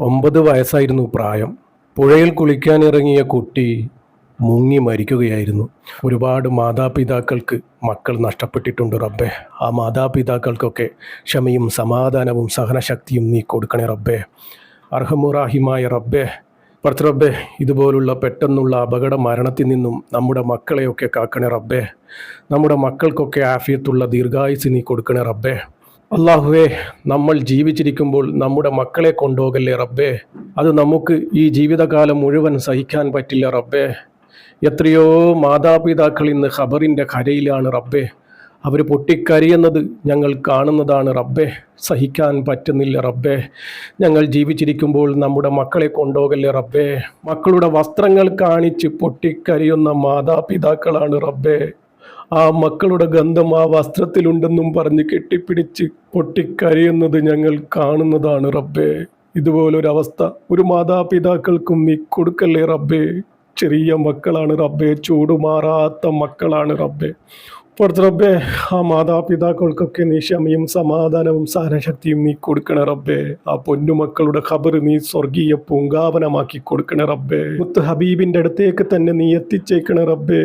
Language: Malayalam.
9 വയസ്സായിരുന്നു പ്രായം. പുഴയിൽ കുളിക്കാനിറങ്ങിയ കുട്ടി മുങ്ങി മരിക്കുകയായിരുന്നു. ഒരുപാട് മാതാപിതാക്കൾക്ക് മക്കൾ നഷ്ടപ്പെട്ടിട്ടുണ്ട് റബ്ബേ. ആ മാതാപിതാക്കൾക്കൊക്കെ ക്ഷമയും സമാധാനവും സഹനശക്തിയും നീ കൊടുക്കണേ റബ്ബേ. അർഹമുറാഹിമായ റബ്ബേ, പടച്ച ഇതുപോലുള്ള പെട്ടെന്നുള്ള അപകട മരണത്തിൽ നിന്നും നമ്മുടെ മക്കളെയൊക്കെ കാക്കണേ റബ്ബേ. നമ്മുടെ മക്കൾക്കൊക്കെ ആഫിയത്തുള്ള ദീർഘായുസ് നീ കൊടുക്കണേ റബ്ബേ. അള്ളാഹുവേ, നമ്മൾ ജീവിച്ചിരിക്കുമ്പോൾ നമ്മുടെ മക്കളെ കൊണ്ടുപോകല്ലേ റബ്ബേ. അത് നമുക്ക് ഈ ജീവിതകാലം മുഴുവൻ സഹിക്കാൻ പറ്റില്ല റബ്ബേ. എത്രയോ മാതാപിതാക്കൾ ഇന്ന് ഖബറിൻ്റെ കരയിലാണ് റബ്ബേ. അവർ പൊട്ടിക്കരയുന്നത് ഞങ്ങൾ കാണുന്നതാണ് റബ്ബേ. സഹിക്കാൻ പറ്റുന്നില്ല റബ്ബേ. ഞങ്ങൾ ജീവിച്ചിരിക്കുമ്പോൾ നമ്മുടെ മക്കളെ കൊണ്ടുപോകല്ലേ റബ്ബേ. മക്കളുടെ വസ്ത്രങ്ങൾ കാണിച്ച് പൊട്ടിക്കരയുന്ന മാതാപിതാക്കളാണ് റബ്ബേ. ആ മക്കളുടെ ഗന്ധം ആ വസ്ത്രത്തിലുണ്ടെന്നും പറഞ്ഞ് കെട്ടിപ്പിടിച്ച് പൊട്ടിക്കരയുന്നത് ഞങ്ങൾ കാണുന്നതാണ് റബ്ബേ. ഇതുപോലൊരവസ്ഥ ഒരു മാതാപിതാക്കൾക്കും നീ കൊടുക്കല്ലേ റബ്ബേ. ചെറിയ മക്കളാണ് റബ്ബേ, ചൂടുമാറാത്ത മക്കളാണ് റബ്ബേ. പുറത്ത് റബ്ബേ, ആ മാതാപിതാക്കൾക്കൊക്കെ നീ ക്ഷമയും സമാധാനവും സഹനശക്തിയും നീ കൊടുക്കണേ റബ്ബേ. ആ പൊന്നുമക്കളുടെ ഖബർ നീ സ്വർഗീയ പൂങ്കാവനമാക്കി കൊടുക്കണേ റബ്ബേ. മുത്ത് ഹബീബിൻ്റെ അടുത്തേക്ക് തന്നെ നീ എത്തിച്ചേക്കണേ റബ്ബേ.